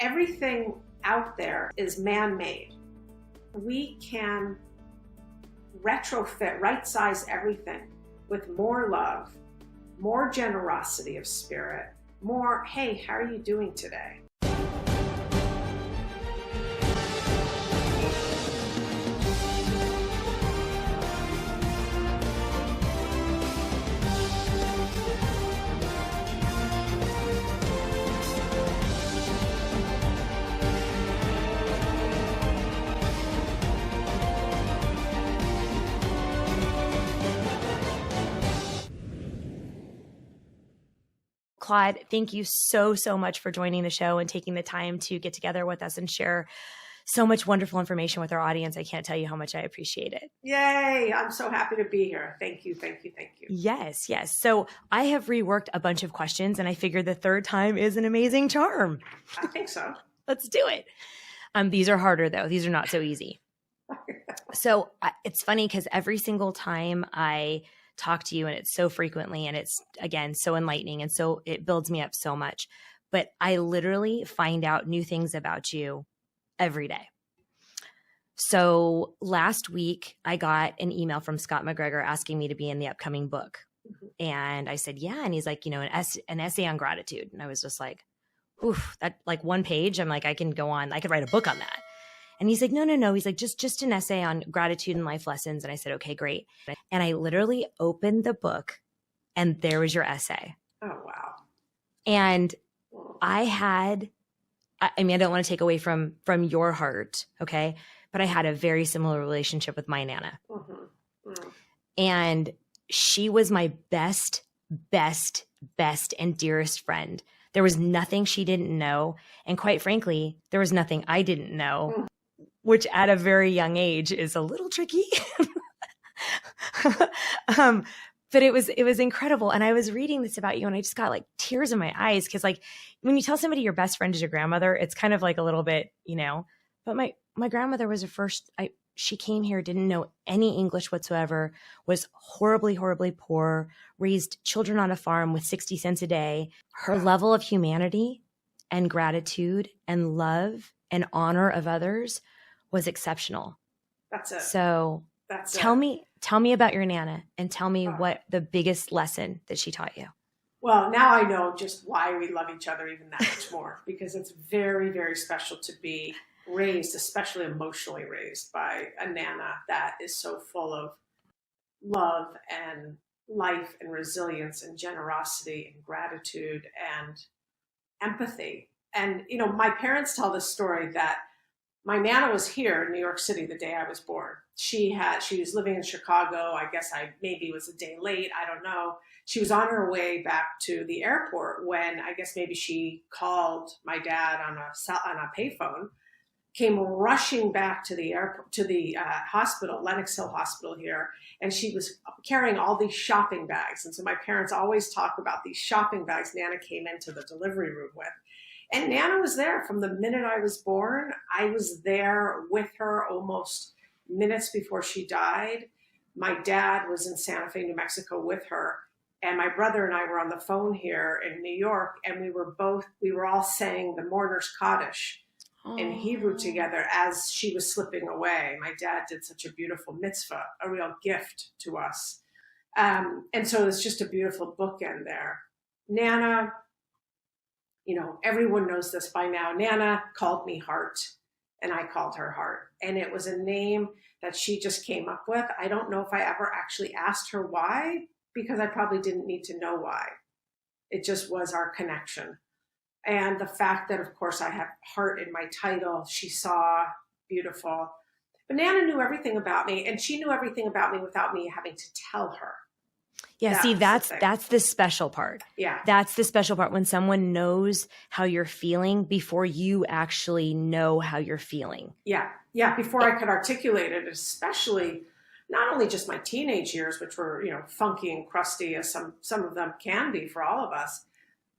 everything out there is man-made. We can retrofit, right-size everything with more love, more generosity of spirit, more, hey, how are you doing today? Claude, thank you so much for joining the show and taking the time to get together with us and share so much wonderful information with our audience. I can't tell you how much I appreciate it. Yay. I'm so happy to be here. Thank you. Yes. So I have reworked a bunch of questions and I figured the third time is an amazing charm. I think so. Let's do it. These are harder though. These are not so easy. So it's funny because every single time I talk to you, and it's so frequently, and it's, again, so enlightening, and so it builds me up so much, but I literally find out new things about you every day. So last week I got an email from Scott McGregor asking me to be in the upcoming book. And I said, yeah. And he's like, an essay on gratitude. And I was just like, oof, that like one page. I'm like, I can go on, I could write a book on that. And he's like, no. He's like, just an essay on gratitude and life lessons. And I said, okay, great. And I literally opened the book and there was your essay. Oh, wow. And I don't want to take away from your heart. Okay. But I had a very similar relationship with my Nana. And she was my best and dearest friend. There was nothing she didn't know. And quite frankly, there was nothing I didn't know. Which at a very young age is a little tricky. But it was incredible. And I was reading this about you and I just got like tears in my eyes. Cause like when you tell somebody your best friend is your grandmother, it's kind of like a little bit, but my grandmother was she came here, didn't know any English whatsoever, was horribly poor, raised children on a farm with 60 cents a day. Her level of humanity and gratitude and love and honor of others was exceptional. That's it. So tell me about your Nana and tell me what the biggest lesson that she taught you. Well, now I know just why we love each other even that much more, because it's very, very special to be raised, especially emotionally raised, by a Nana that is so full of love and life and resilience and generosity and gratitude and empathy. And, my parents tell this story that my Nana was here in New York City the day I was born. She was living in Chicago. I guess maybe it was a day late. I don't know. She was on her way back to the airport when I guess maybe she called my dad on a payphone, came rushing back to the airport, to the hospital, Lenox Hill Hospital here. And she was carrying all these shopping bags. And so my parents always talk about these shopping bags Nana came into the delivery room with. And Nana was there from the minute I was born. I was there with her almost minutes before she died. My dad was in Santa Fe, New Mexico with her. And my brother and I were on the phone here in New York. And we were all saying the mourner's Kaddish in Hebrew together as she was slipping away. My dad did such a beautiful mitzvah, a real gift to us. And so it's just a beautiful bookend there. Nana, everyone knows this by now. Nana called me Heart and I called her Heart. And it was a name that she just came up with. I don't know if I ever actually asked her why, because I probably didn't need to know why. It just was our connection. And the fact that, of course, I have Heart in my title, she saw, beautiful. But Nana knew everything about me, and she knew everything about me without me having to tell her. Yeah, see, that's the special part. Yeah. That's the special part, when someone knows how you're feeling before you actually know how you're feeling. Yeah. Before I could articulate it, especially not only just my teenage years, which were, funky and crusty as some of them can be for all of us.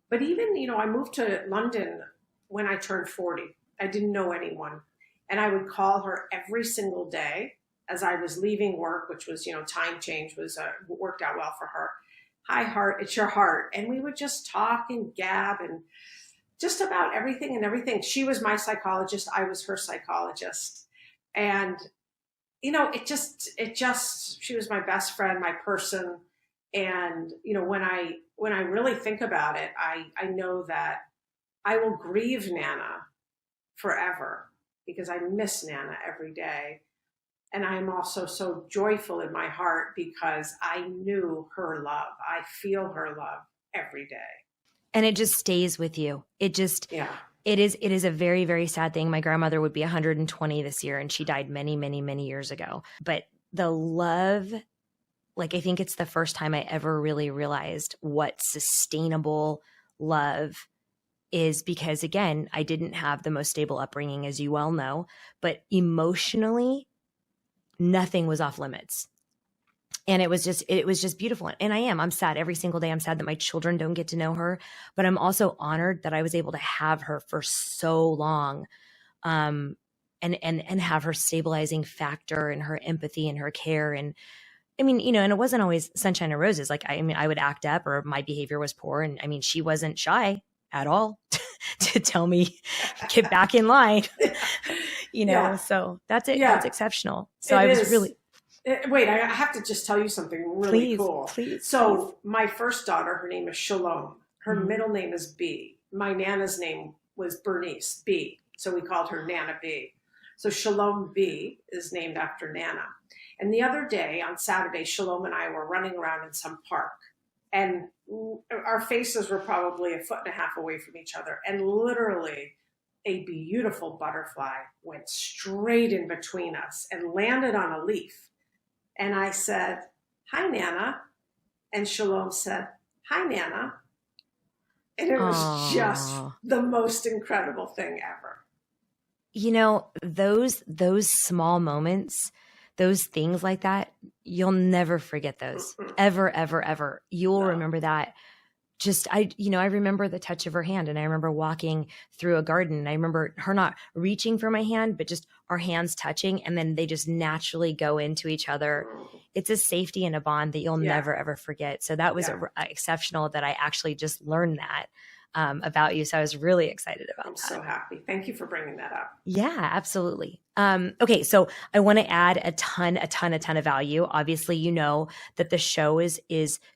But even, I moved to London when I turned 40. I didn't know anyone. And I would call her every single day as I was leaving work, which was, time change was worked out well for her. Hi, Heart, it's your Heart. And we would just talk and gab and just about everything and everything. She was my psychologist. I was her psychologist. And, she was my best friend, my person. And, when I really think about it, I know that I will grieve Nana forever because I miss Nana every day. And I'm also so joyful in my heart because I knew her love. I feel her love every day. And it just stays with you. It is a very, very sad thing. My grandmother would be 120 this year, and she died many, many, many years ago. But the love, I think it's the first time I ever really realized what sustainable love is, because again, I didn't have the most stable upbringing, as you well know, but emotionally, nothing was off limits. And it was just beautiful. And I'm sad every single day. I'm sad that my children don't get to know her, but I'm also honored that I was able to have her for so long. And have her stabilizing factor and her empathy and her care. And I mean, and it wasn't always sunshine and roses. I would act up, or my behavior was poor. And I mean, she wasn't shy at all to tell me, get back in line, so that's it. Yeah. That's exceptional. So I was really... Wait, I have to just tell you something really cool. Please. So my first daughter, her name is Shalom. Her middle name is B. My Nana's name was Bernice B. So we called her Nana B. So Shalom B is named after Nana. And the other day on Saturday, Shalom and I were running around in some park, and our faces were probably 1.5 feet away from each other. And literally a beautiful butterfly went straight in between us and landed on a leaf. And I said, "Hi, Nana." And Shalom said, "Hi, Nana." And it was just the most incredible thing ever. Those small moments, those things like that, you'll never forget those. Ever, ever, ever. You'll remember that. I remember the touch of her hand, and I remember walking through a garden, and I remember her not reaching for my hand, but just our hands touching, and then they just naturally go into each other. It's a safety and a bond that you'll never, ever forget. So that was exceptional that I actually just learned that about you. So I was really excited about I'm that. So happy. Thank you for bringing that up. Yeah, absolutely. Okay. So I want to add a ton of value. Obviously, you know that the show is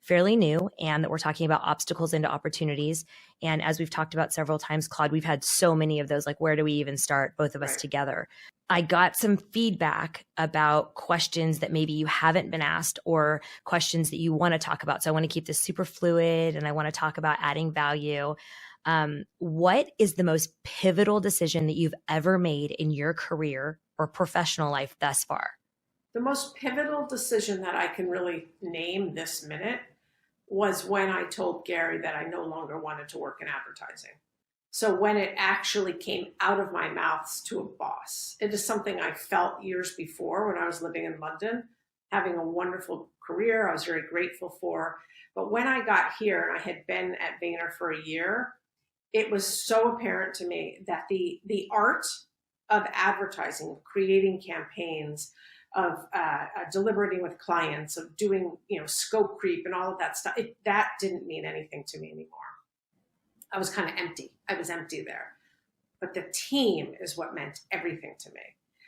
fairly new, and that we're talking about obstacles into opportunities. And as we've talked about several times, Claude, we've had so many of those, where do we even start, both of us together? I got some feedback about questions that maybe you haven't been asked, or questions that you want to talk about. So I want to keep this super fluid, and I want to talk about adding value. What is the most pivotal decision that you've ever made in your career or professional life thus far? The most pivotal decision that I can really name this minute was when I told Gary that I no longer wanted to work in advertising. So when it actually came out of my mouth to a boss, it is something I felt years before when I was living in London, having a wonderful career I was very grateful for. But when I got here and I had been at Vayner for a year, it was so apparent to me that the art of advertising, of creating campaigns, of deliberating with clients, of doing scope creep and all of that stuff, that didn't mean anything to me anymore. I was kind of empty. I was empty there. But the team is what meant everything to me.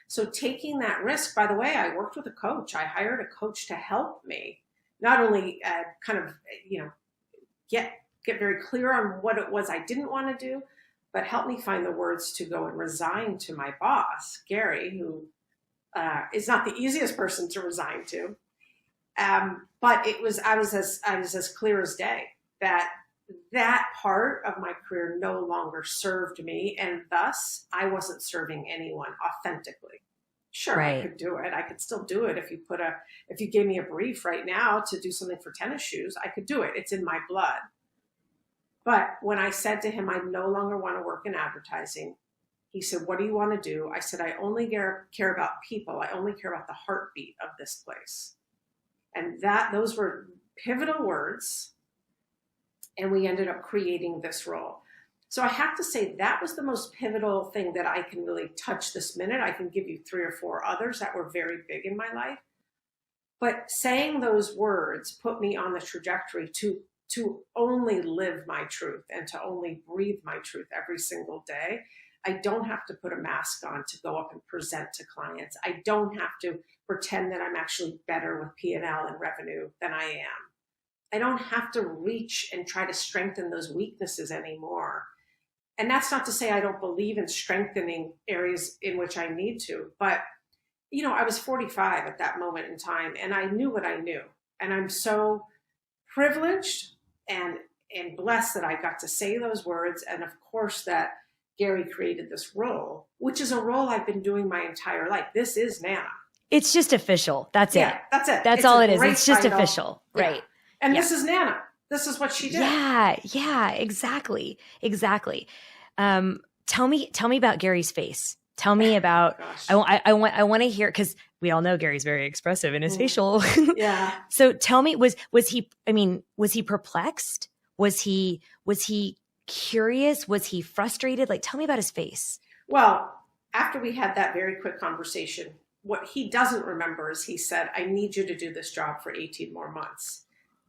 So taking that risk, by the way, I worked with a coach. I hired a coach to help me not only get very clear on what it was I didn't want to do, but help me find the words to go and resign to my boss, Gary, who is not the easiest person to resign to. But I was as clear as day that part of my career no longer served me, and thus I wasn't serving anyone authentically. Sure, right. I could do it. I could still do it if you gave me a brief right now to do something for tennis shoes, I could do it. It's in my blood. But when I said to him, I no longer want to work in advertising, he said, "What do you want to do?" I said, "I only care about people. I only care about the heartbeat of this place." And those were pivotal words. And we ended up creating this role. So I have to say that was the most pivotal thing that I can really touch this minute. I can give you 3 or 4 others that were very big in my life. But saying those words put me on the trajectory to to only live my truth and to only breathe my truth every single day. I don't have to put a mask on to go up and present to clients. I don't have to pretend that I'm actually better with P&L and revenue than I am. I don't have to reach and try to strengthen those weaknesses anymore. And that's not to say I don't believe in strengthening areas in which I need to, but I was 45 at that moment in time, and I knew what I knew. And I'm so privileged and blessed that I got to say those words. And of course that Gary created this role, which is a role I've been doing my entire life. This is Nana. It's just official. That's it. That's it. That's all it is. It's just official. Yeah. Right. And this is Nana. This is what she did. Yeah, exactly. Tell me about Gary's face. Tell me about, I want to hear, because we all know Gary's very expressive in his facial. Yeah. So tell me, was he perplexed? Was he curious? Was he frustrated? Like, tell me about his face. Well, after we had that very quick conversation, what he doesn't remember is he said, I need you to do this job for 18 more months.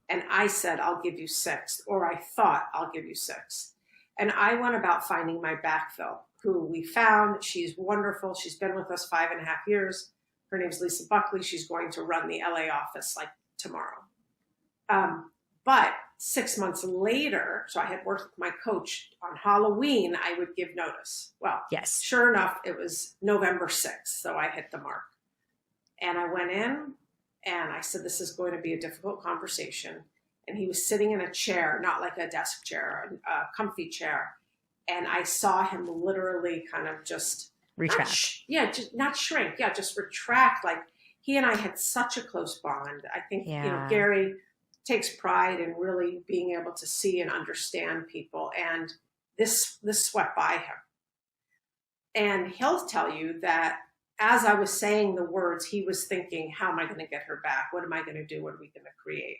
And I said, I'll give you 6, or I thought I'll give you 6. And I went about finding my backfill, who we found. She's wonderful. She's been with us 5.5 years. Her name's Lisa Buckley. She's going to run the LA office like tomorrow. But 6 months later, so I had worked with my coach on Halloween, I would give notice. Well, yes, sure enough, it was November 6th. So I hit the mark. And I went in and I said, this is going to be a difficult conversation. And he was sitting in a chair, not like a desk chair, a comfy chair. And I saw him literally kind of just retract. Not shrink. Yeah, just retract. Like, he and I had such a close bond. I think, Gary takes pride in really being able to see and understand people. And this swept by him. And he'll tell you that as I was saying the words, he was thinking, how am I going to get her back? What am I going to do? What are we going to create?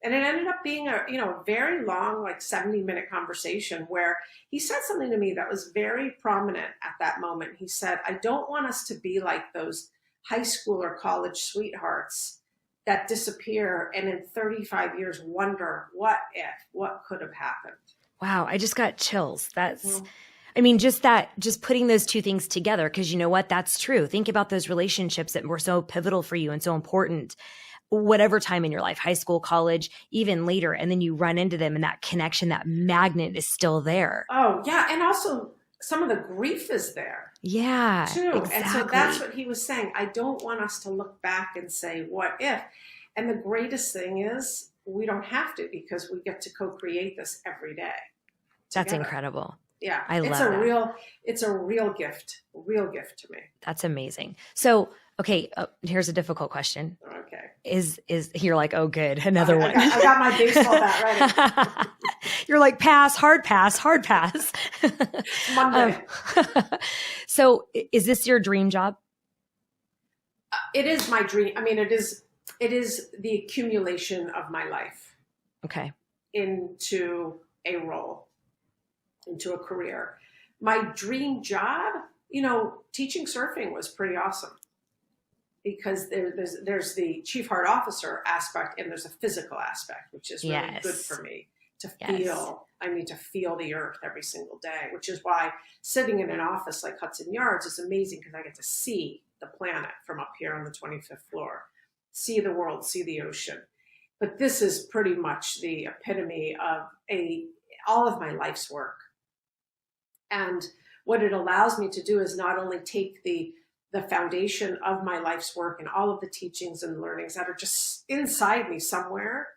And it ended up being a very long, like 70-minute conversation where he said something to me that was very prominent at that moment. He said, I don't want us to be like those high school or college sweethearts that disappear and in 35 years wonder what could have happened. Wow. I just got chills. That's, just putting those two things together. Cause you know what? That's true. Think about those relationships that were so pivotal for you and so important, whatever time in your life, high school, college, even later. And then you run into them and that connection, that magnet is still there. Oh yeah. And also some of the grief is there. Yeah, too. Exactly. And so that's what he was saying. I don't want us to look back and say, what if? And the greatest thing is we don't have to, because we get to co-create this every day. That's together. Incredible. Yeah. I love that. It's a real gift to me. That's amazing. So, okay. Here's a difficult question. Okay. Is you're like, oh, good. Another one. I got my baseball bat ready. You're like, hard pass. Monday. So is this your dream job? It is my dream. I mean, it is the accumulation of my life. Okay. Into a role, into a career. My dream job, teaching surfing was pretty awesome, because there's the chief heart officer aspect and there's a physical aspect, which is really good for me to feel. I need to feel the earth every single day, which is why sitting in an office like Hudson Yards is amazing, because I get to see the planet from up here on the 25th floor, see the world, see the ocean. But this is pretty much the epitome of all of my life's work. And what it allows me to do is not only take the foundation of my life's work and all of the teachings and learnings that are just inside me somewhere,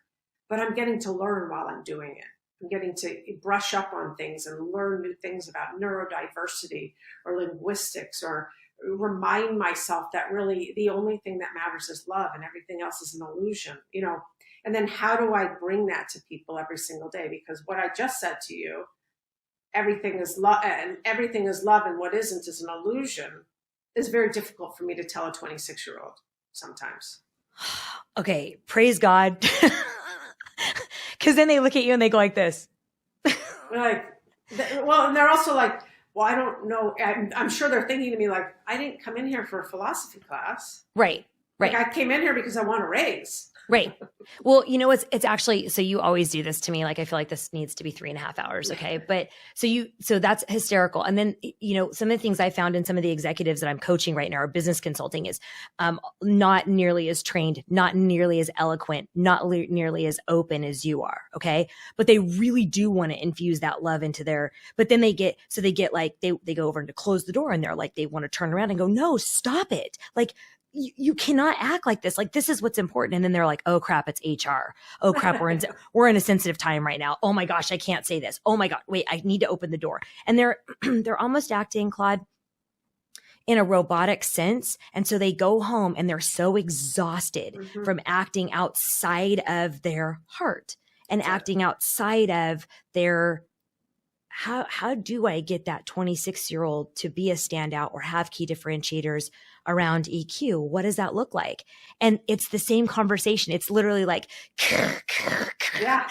but I'm getting to learn while I'm doing it. I'm getting to brush up on things and learn new things about neurodiversity or linguistics, or remind myself that really the only thing that matters is love and everything else is an illusion, And then how do I bring that to people every single day? Because what I just said to you, everything is love and what isn't is an illusion, is very difficult for me to tell a 26-year-old sometimes. Okay, praise God. Because then they look at you and they go like this. And they're also like, well, I don't know. I'm sure they're thinking to me like, I didn't come in here for a philosophy class. Right. Like, I came in here because I want a raise. Right. Well, it's actually, so you always do this to me. Like, I feel like this needs to be 3.5 hours. Okay. But so that's hysterical. And then, some of the things I found in some of the executives that I'm coaching right now, or business consulting, is not nearly as trained, not nearly as eloquent, not nearly as open as you are. Okay. But they really do want to infuse that love into but then they get like, they go over and to close the door, and they're like, they want to turn around and go, no, stop it. Like, you cannot act like this. Like, this is what's important. And then they're like, oh crap, it's HR. Oh crap, we're in a sensitive time right now. Oh my gosh, I can't say this. Oh my God, wait, I need to open the door. And they're they're almost acting, Claude, in a robotic sense. And so they go home and they're so exhausted from acting outside of their heart and acting outside of their, how do I get that 26-year-old to be a standout or have key differentiators around EQ? What does that look like? And it's the same conversation. It's literally like, yeah.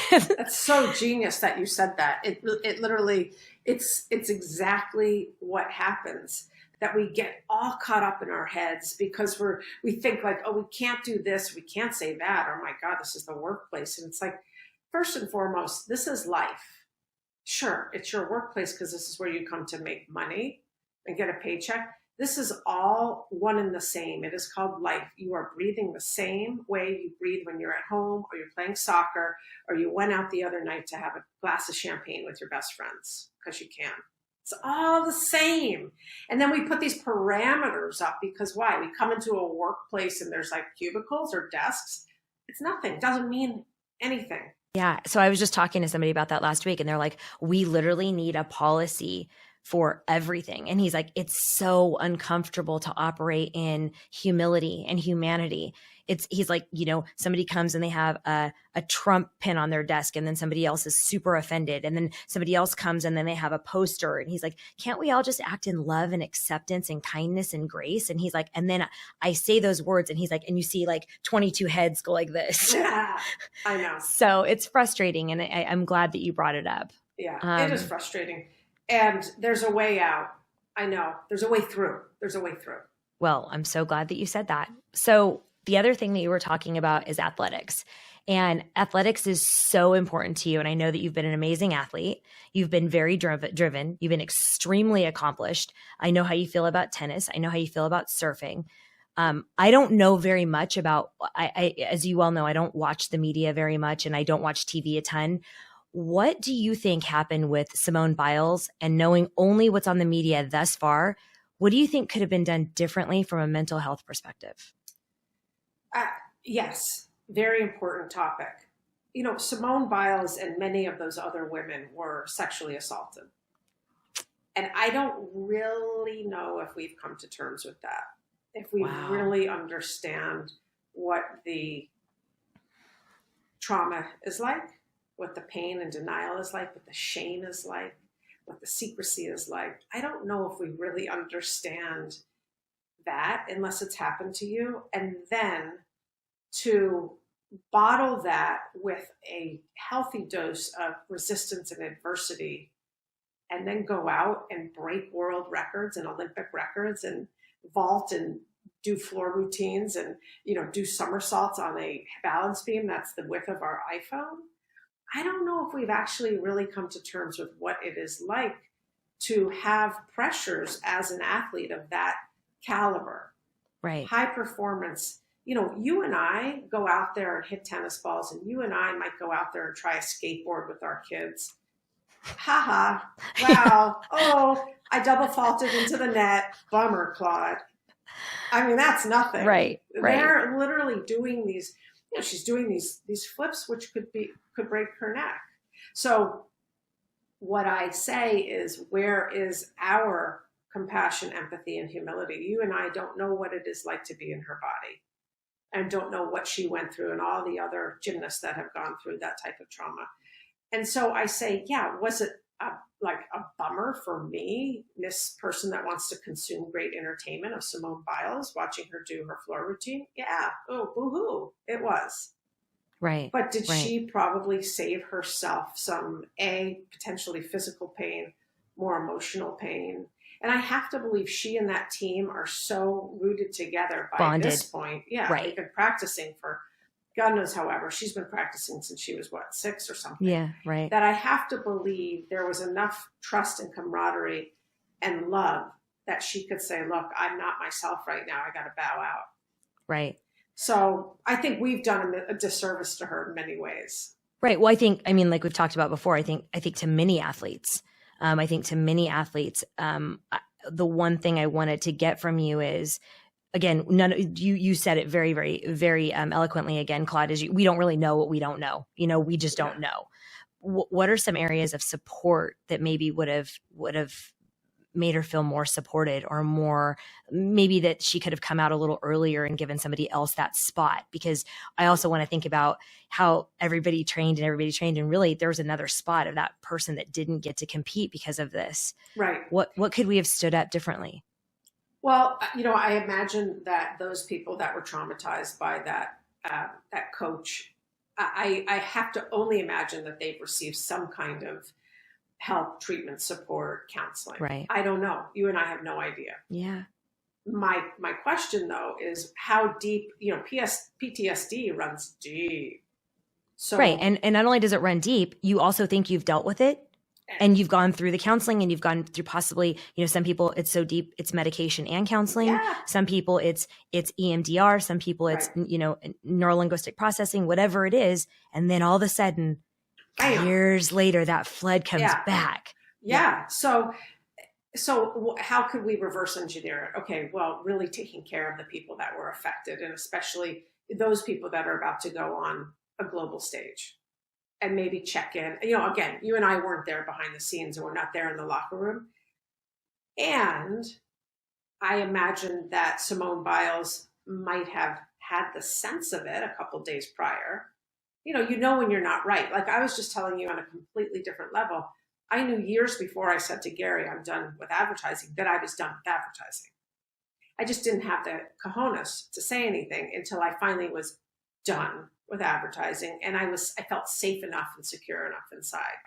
That's so genius that you said that. It literally, it's exactly what happens, that we get all caught up in our heads because we think like, oh, we can't do this, we can't say that, or my God, this is the workplace. And it's like, first and foremost, this is life. Sure, it's your workplace because this is where you come to make money and get a paycheck. This is all one and the same. It is called life. You are breathing the same way you breathe when you're at home, or you're playing soccer, or you went out the other night to have a glass of champagne with your best friends because you can. It's all the same. And then we put these parameters up because why? We come into a workplace and there's like cubicles or desks. It's nothing. It doesn't mean anything. Yeah. So I was just talking to somebody about that last week, and they're like, we literally need a policy for everything. And he's like, it's so uncomfortable to operate in humility and humanity. He's like, somebody comes and they have a Trump pin on their desk, and then somebody else is super offended. And then somebody else comes and then they have a poster, and he's like, can't we all just act in love and acceptance and kindness and grace? And he's like, and then I say those words, and he's like, and you see like 22 heads go like this. Yeah, I know. So it's frustrating. And I'm glad that you brought it up. Yeah, it is frustrating. And there's a way out. I know. There's a way through. Well, I'm so glad that you said that. So the other thing that you were talking about is athletics. And athletics is so important to you. And I know that you've been an amazing athlete. You've been very driven. You've been extremely accomplished. I know how you feel about tennis. I know how you feel about surfing. I don't know very much about, as you well know, I don't watch the media very much, and I don't watch TV a ton. What do you think happened with Simone Biles, and knowing only what's on the media thus far, what do you think could have been done differently from a mental health perspective? Yes, very important topic. Simone Biles and many of those other women were sexually assaulted. And I don't really know if we've come to terms with that. If we really understand what the trauma is like, what the pain and denial is like, what the shame is like, what the secrecy is like. I don't know if we really understand that unless it's happened to you. And then to bottle that with a healthy dose of resistance and adversity, and then go out and break world records and Olympic records and vault and do floor routines and, do somersaults on a balance beam that's the width of our iPhone. I don't know if we've actually really come to terms with what it is like to have pressures as an athlete of that caliber. Right. High performance. You and I go out there and hit tennis balls, and you and I might go out there and try a skateboard with our kids. Ha ha. Wow. Oh, I double faulted into the net. Bummer, Claude. I mean, that's nothing. Right. They're literally doing these, she's doing these flips, which could break her neck. So what I say is, where is our compassion, empathy, and humility? You and I don't know what it is like to be in her body, and don't know what she went through, and all the other gymnasts that have gone through that type of trauma. And so I say, yeah, was it a bummer for me, this person that wants to consume great entertainment of Simone Biles, watching her do her floor routine? Yeah. Oh, boo-hoo. It was. Right. But did she probably save herself some, potentially physical pain, more emotional pain? And I have to believe she and that team are so rooted together by Bonded. this point. Yeah, Right. they've been practicing for God knows however. She's been practicing since she was, 6 or something? Yeah, right. That I have to believe there was enough trust and camaraderie and love that she could say, look, I'm not myself right now. I got to bow out. Right. So I think we've done a disservice to her in many ways. Right. Well, I mean, like we've talked about before, I think to many athletes, the one thing I wanted to get from you is, again, you said it very, very, very eloquently again, Claude, is we don't really know what we don't know. We just don't know. What are some areas of support that maybe would have made her feel more supported, or more maybe that she could have come out a little earlier and given somebody else that spot? Because I also want to think about how everybody trained and really there was another spot of that person that didn't get to compete because of this. Right. What could we have stood up differently? Well, I imagine that those people that were traumatized by that coach, I have to only imagine that they've received some kind of help, treatment, support, counseling. Right. I don't know. You and I have no idea. Yeah. My question though is how deep, PTSD runs deep. So right. And not only does it run deep, you also think you've dealt with it and you've gone through the counseling and you've gone through possibly, some people it's so deep, it's medication and counseling. Yeah. Some people it's EMDR. Some people it's, neurolinguistic processing, whatever it is. And then all of a sudden, years later, that flood comes back. Yeah. So how could we reverse engineer it? Okay, well, really taking care of the people that were affected, and especially those people that are about to go on a global stage, and maybe check in. Again, you and I weren't there behind the scenes, and we're not there in the locker room. And I imagine that Simone Biles might have had the sense of it a couple days prior. When you're not right. Like I was just telling you on a completely different level. I knew years before I said to Gary, I'm done with advertising, that I was done with advertising. I just didn't have the cojones to say anything until I finally was done with advertising. And I felt safe enough and secure enough inside.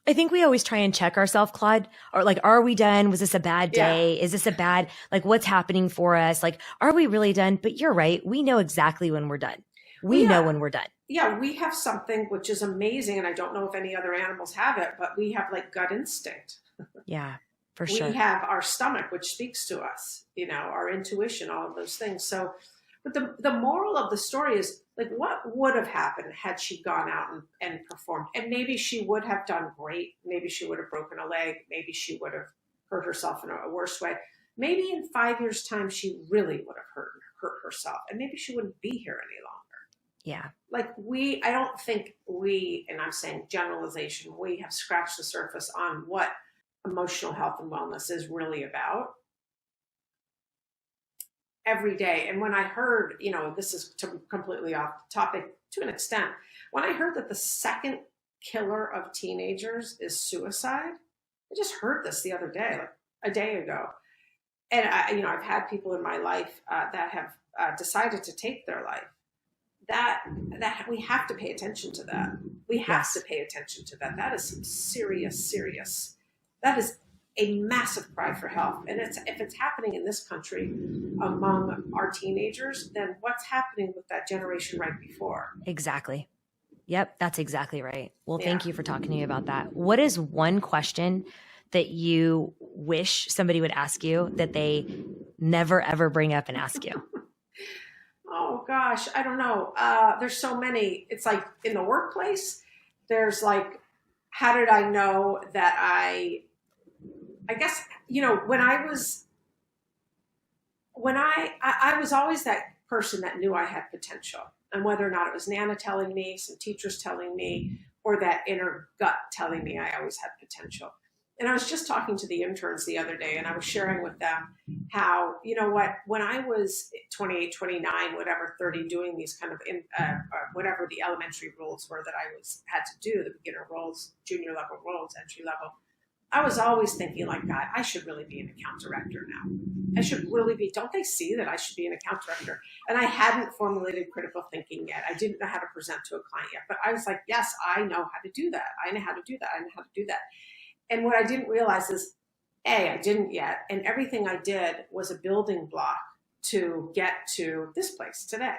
I think we always try and check ourselves, Claude, or like, are we done? Was this a bad day? Yeah. Is this a bad, what's happening for us? Are we really done? But you're right. We know exactly when we're done. We know when we're done. Yeah, we have something which is amazing, and I don't know if any other animals have it, but we have gut instinct. Yeah, for sure. We have our stomach, which speaks to us, our intuition, all of those things. So, but the moral of the story is, what would have happened had she gone out and performed? And maybe she would have done great. Maybe she would have broken a leg. Maybe she would have hurt herself in a worse way. Maybe in 5 years' time, she really would have hurt herself, and maybe she wouldn't be here any longer. Yeah. I don't think and I'm saying generalization, we have scratched the surface on what emotional health and wellness is really about every day. And when I heard, this is completely off topic to an extent, when I heard that the second killer of teenagers is suicide, I just heard this the other day, a day ago. And I've had people in my life that have decided to take their life. That we have to pay attention to that. We have to pay attention to that. That is some serious. That is a massive cry for help. And if it's happening in this country among our teenagers, then what's happening with that generation right before? Exactly. Yep, that's exactly right. Well, thank you for talking to me about that. What is one question that you wish somebody would ask you that they never, ever bring up and ask you? Oh gosh, I don't know. There's so many. It's in the workplace, there's how did I know that I guess, when I was always that person that knew I had potential, and whether or not it was Nana telling me, some teachers telling me, or that inner gut telling me I always had potential. And I was just talking to the interns the other day, and I was sharing with them how, when I was 28, 29, whatever, 30, doing these kind of, whatever the elementary roles were that I had to do, the beginner roles, junior level roles, entry level, I was always thinking God, I should really be an account director now. I should really be, don't they see that I should be an account director? And I hadn't formulated critical thinking yet. I didn't know how to present to a client yet, but I was yes, I know how to do that. I know how to do that. I know how to do that. And what I didn't realize is I didn't yet. And everything I did was a building block to get to this place today.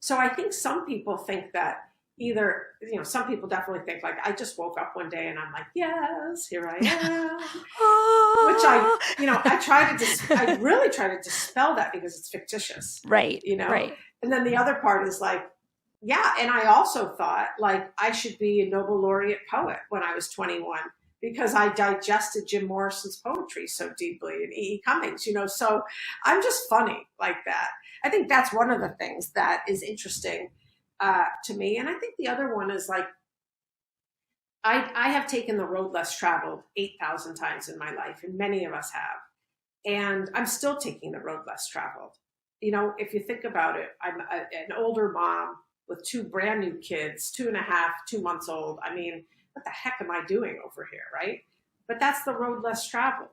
So I think some people think that either, some people definitely think like, I just woke up one day and I'm like, yes, here I am. Which I really try to dispel that because it's fictitious. Right. Right. And then the other part is like, yeah. And I also thought like I should be a Nobel laureate poet when I was 21 because I digested Jim Morrison's poetry so deeply and E. Cummings, so I'm just funny like that. I think that's one of the things that is interesting to me. And I think the other one is like, I have taken the road less traveled 8,000 times in my life, and many of us have. And I'm still taking the road less traveled. If you think about it, I'm an older mom with 2 brand new kids, 2.5, 2 months old. I mean, what the heck am I doing over here, right? But that's the road less traveled.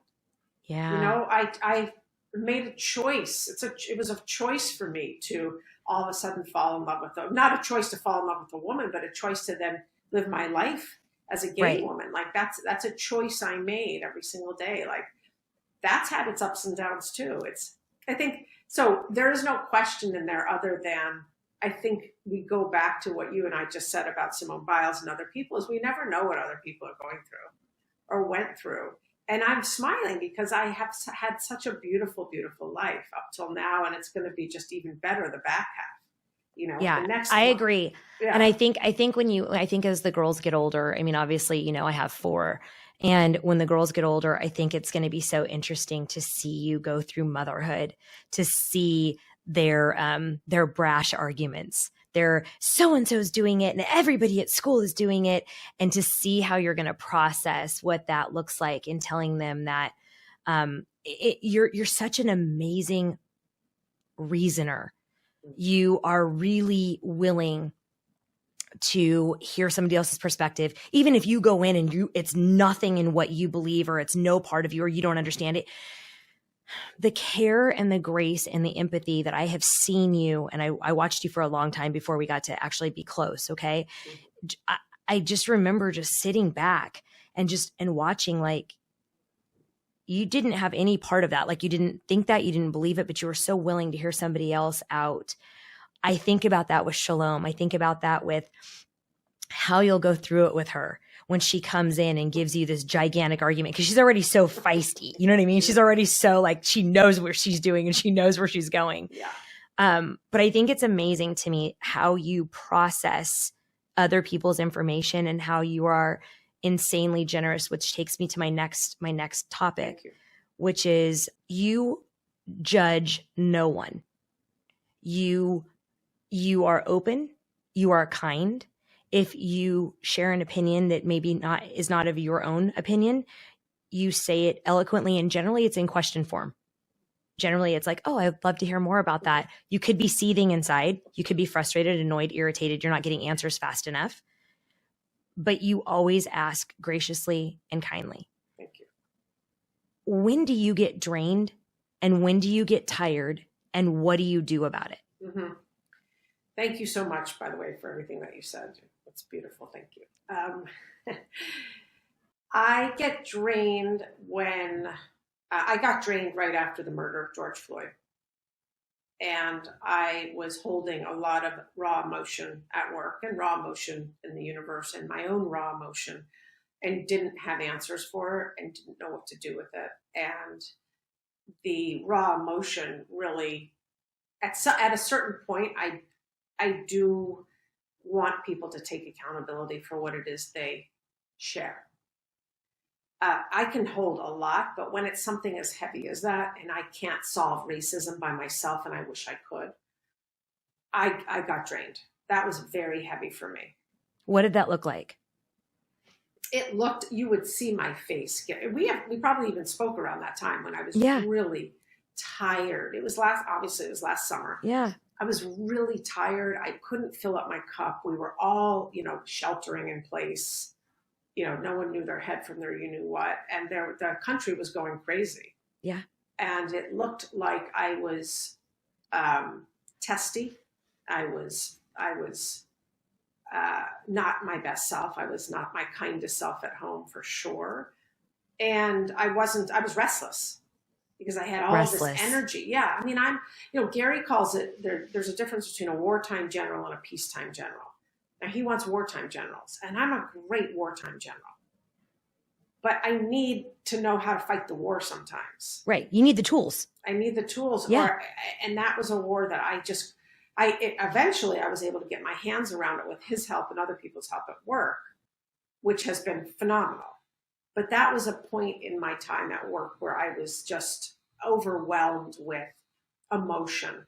Yeah. I made a choice. It was a choice for me to all of a sudden fall in love with not a choice to fall in love with a woman, but a choice to then live my life as a gay woman. Like that's a choice I made every single day. Like that's had its ups and downs too. I think, so there is no question in there other than I think we go back to what you and I just said about Simone Biles and other people is we never know what other people are going through or went through. And I'm smiling because I have had such a beautiful, beautiful life up till now. And it's going to be just even better the back half, Yeah, the next I month. agree. Yeah. And I think as the girls get older, I mean, obviously, I have 4. And when the girls get older, I think it's going to be so interesting to see you go through motherhood, to see their brash arguments. They're so-and-so's doing it and everybody at school is doing it. And to see how you're going to process what that looks like and telling them that you're such an amazing reasoner. You are really willing to hear somebody else's perspective, even if you go in and it's nothing in what you believe or it's no part of you or you don't understand it. The care and the grace and the empathy that I have seen you, and I watched you for a long time before we got to actually be close. Okay. I just remember just sitting back and watching, like, you didn't have any part of that. Like, you didn't think that, you didn't believe it, but you were so willing to hear somebody else out. I think about that with Shalom. I think about that with how you'll go through it with her when she comes in and gives you this gigantic argument, because she's already so feisty. You know what I mean? She's already so, like, she knows what she's doing and she knows where she's going. Yeah. But I think it's amazing to me how you process other people's information and how you are insanely generous, which takes me to my next topic, which is you judge no one. You are open, you are kind. If you share an opinion that maybe is not of your own opinion, you say it eloquently, and generally it's in question form. Generally it's like, oh, I'd love to hear more about that. You could be seething inside. You could be frustrated, annoyed, irritated. You're not getting answers fast enough. But you always ask graciously and kindly. Thank you. When do you get drained? And when do you get tired? And what do you do about it? Mm-hmm. Thank you so much, by the way, for everything that you said. It's beautiful. Thank you. I get drained when I got drained right after the murder of George Floyd. And I was holding a lot of raw emotion at work and raw emotion in the universe and my own raw emotion, and didn't have answers for it and didn't know what to do with it. And the raw emotion really, at a certain point, I do want people to take accountability for what it is they share. I can hold a lot, but when it's something as heavy as that, and I can't solve racism by myself, and I wish I could, I got drained. That was very heavy for me. What did that look like? It looked, you would see my face. We probably even spoke around that time when I was really tired. It was last summer. Yeah. I was really tired. I couldn't fill up my cup. We were all, sheltering in place. No one knew their head from their you knew what. And the country was going crazy. Yeah. And it looked like I was testy. I was not my best self. I was not my kindest self at home, for sure. And I was restless because I had all Restless. this energy. Yeah. I mean, Gary calls it, there's a difference between a wartime general and a peacetime general. Now he wants wartime generals, and I'm a great wartime general, but I need to know how to fight the war sometimes. Right. You need the tools. I need the tools. Yeah. And that was a war that eventually I was able to get my hands around it with his help and other people's help at work, which has been phenomenal. But that was a point in my time at work where I was just overwhelmed with emotion.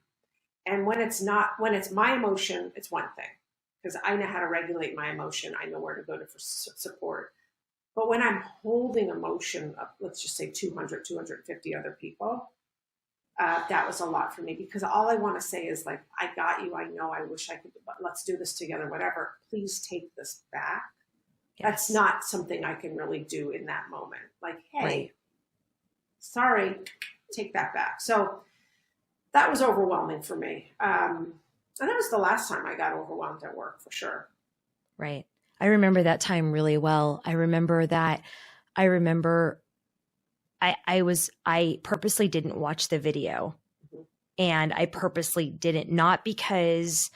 And when it's my emotion, it's one thing, because I know how to regulate my emotion. I know where to go for support. But when I'm holding emotion of, let's just say 200, 250 other people, that was a lot for me, because all I want to say is like, I got you. I know, I wish I could, but let's do this together, whatever. Please take this back. Yes. That's not something I can really do in that moment. Like, hey, right. Sorry, take that back. So that was overwhelming for me. And that was the last time I got overwhelmed at work, for sure. Right. I remember that time really well. I purposely didn't watch the video, mm-hmm. and I purposely didn't, not because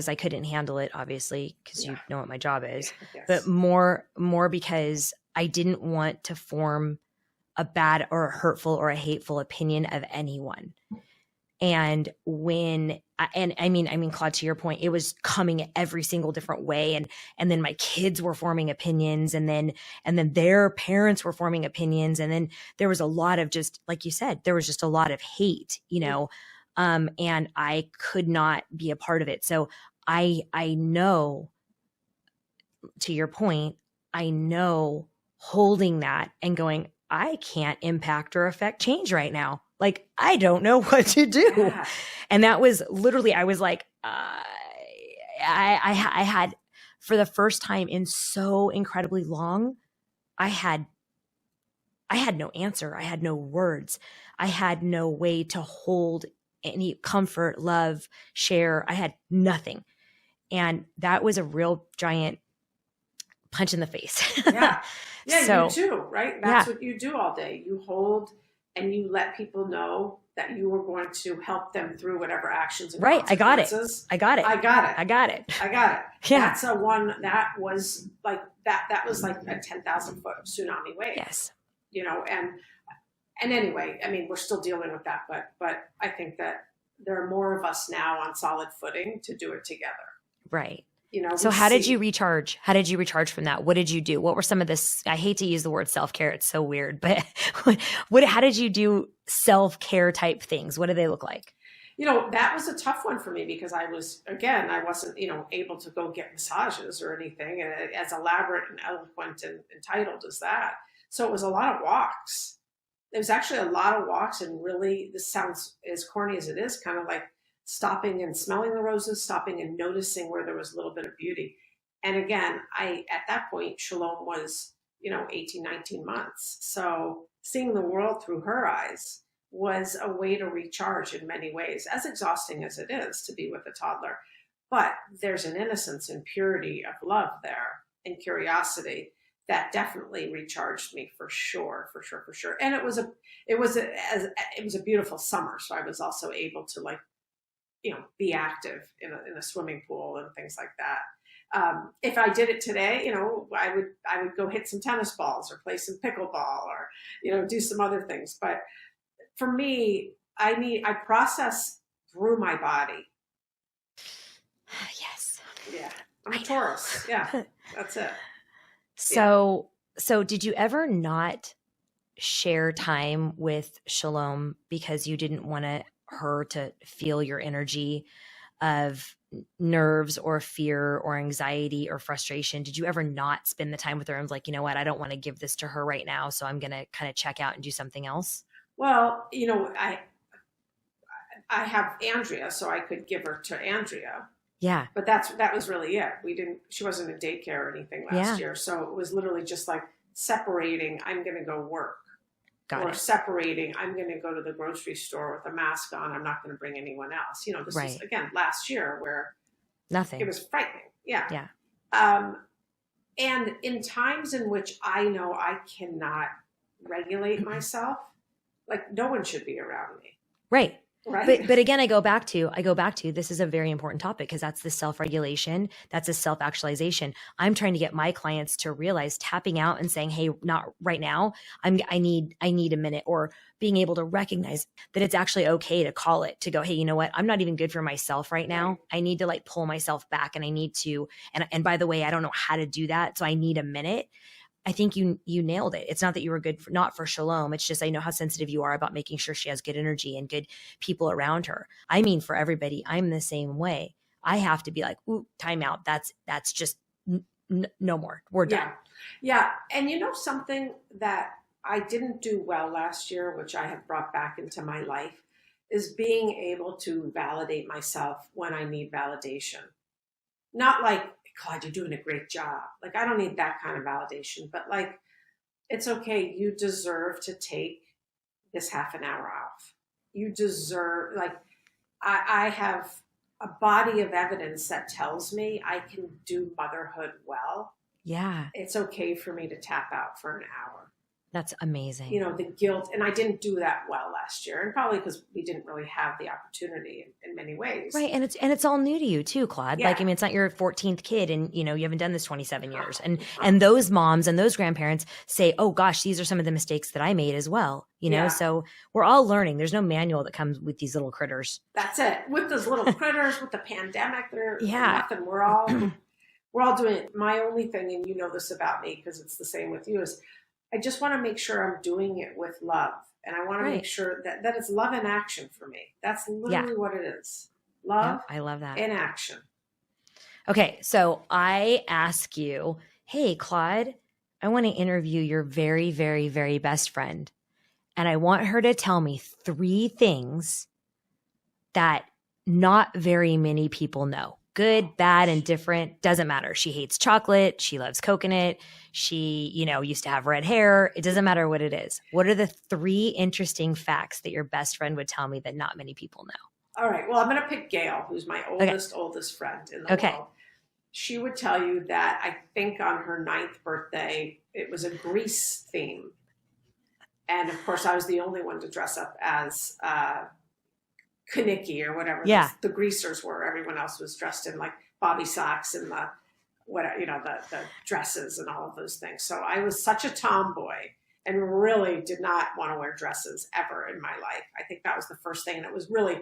I couldn't handle it, obviously, because you know what my job is, yes. But more because I didn't want to form a bad or a hurtful or a hateful opinion of anyone. And I mean, Claude, to your point, it was coming every single different way. And then my kids were forming opinions, and then their parents were forming opinions. And then there was a lot of, just like you said, there was just a lot of hate, and I could not be a part of it. So I know, to your point, I know holding that and going, I can't impact or affect change right now. Like, I don't know what to do. Yeah. And that was literally, I was like, I had, for the first time in so incredibly long, I had no answer. I had no words. I had no way to hold any comfort, love, share. I had nothing. And that was a real giant punch in the face. Yeah. Yeah, so, you too, right? That's what you do all day. You hold and you let people know that you are going to help them through whatever actions and right. I got it. Yeah. That's that was like a 10,000 foot tsunami wave. Yes. And anyway, I mean, we're still dealing with that, but I think that there are more of us now on solid footing to do it together. Right. So how did you recharge? How did you recharge from that? What did you do? What were some of this? I hate to use the word self-care. It's so weird, but how did you do self-care type things? What do they look like? That was a tough one for me, because I wasn't, able to go get massages or anything as elaborate and eloquent and entitled as that. So it was a lot of walks. It was actually a lot of walks, and really, this sounds as corny as it is, kind of like stopping and smelling the roses, stopping and noticing where there was a little bit of beauty. And again, at that point, Shalom was, 18, 19 months. So seeing the world through her eyes was a way to recharge in many ways, as exhausting as it is to be with a toddler. But there's an innocence and purity of love there, and curiosity, that definitely recharged me for sure. And it was a beautiful summer. So I was also able to be active in a swimming pool and things like that. If I did it today, I would go hit some tennis balls or play some pickleball or, do some other things. But for me, I process through my body. Yes. Yeah. I'm a Taurus. Yeah. That's it. So did you ever not share time with Shalom because you didn't want her to feel your energy of nerves or fear or anxiety or frustration? Did you ever not spend the time with her and like, you know what, I don't want to give this to her right now, so I'm going to kind of check out and do something else? Well, I have Andrea, so I could give her to Andrea. Yeah. That was really it. She wasn't in daycare or anything last year. So it was literally just like separating, I'm going to go work. Separating, I'm going to go to the grocery store with a mask on. I'm not going to bring anyone else. This was, again, last year where nothing. It was frightening. Yeah. Yeah. And in times in which I know I cannot regulate myself, like no one should be around me. Right. Right. But again, I go back to this is a very important topic because that's the self-regulation. That's a self-actualization. I'm trying to get my clients to realize tapping out and saying, hey, not right now. I need a minute, or being able to recognize that it's actually okay to call it, to go, hey, you know what? I'm not even good for myself right now. I need to like pull myself back, and I need to, and by the way, I don't know how to do that. So I need a minute. I think you nailed it. It's not that you were good not for Shalom. It's just I know how sensitive you are about making sure she has good energy and good people around her. I mean, for everybody, I'm the same way. I have to be like, ooh, time out. That's just no more. We're done. Yeah. And you know something that I didn't do well last year, which I have brought back into my life, is being able to validate myself when I need validation. Not like, Claude, you're doing a great job. Like, I don't need that kind of validation, but like, it's okay. You deserve to take this half an hour off. You deserve, like, I have a body of evidence that tells me I can do motherhood well. Yeah. It's okay for me to tap out for an hour. That's amazing. You know, the guilt, and I didn't do that well last year, and probably because we didn't really have the opportunity in many ways. Right. And it's all new to you too, Claude. Yeah. Like, I mean, it's not your 14th kid, and you know, you haven't done this 27 years. And those moms and those grandparents say, oh gosh, these are some of the mistakes that I made as well. You know, so we're all learning. There's no manual that comes with these little critters. That's it. With those little critters, with the pandemic, they're nothing. We're all doing it. My only thing, and you know this about me because it's the same with you, is I just want to make sure I'm doing it with love. And I want to make sure that it's love in action for me. That's literally what it is. Love I love that. in action. Okay. So I ask you, hey, Claude, I want to interview your very, very, very best friend. And I want her to tell me 3 things that not very many people know. Good, bad, and different. Doesn't matter. She hates chocolate. She loves coconut. She, you know, used to have red hair. It doesn't matter what it is. What are the 3 interesting facts that your best friend would tell me that not many people know? All right. Well, I'm going to pick Gail, who's my oldest friend in the world. She would tell you that I think on her 9th birthday, it was a Grease theme. And of course, I was the only one to dress up as Kaniki or whatever the greasers were. Everyone else was dressed in like bobby socks and the dresses and all of those things. So I was such a tomboy and really did not want to wear dresses ever in my life. I think that was the first thing. And it was really,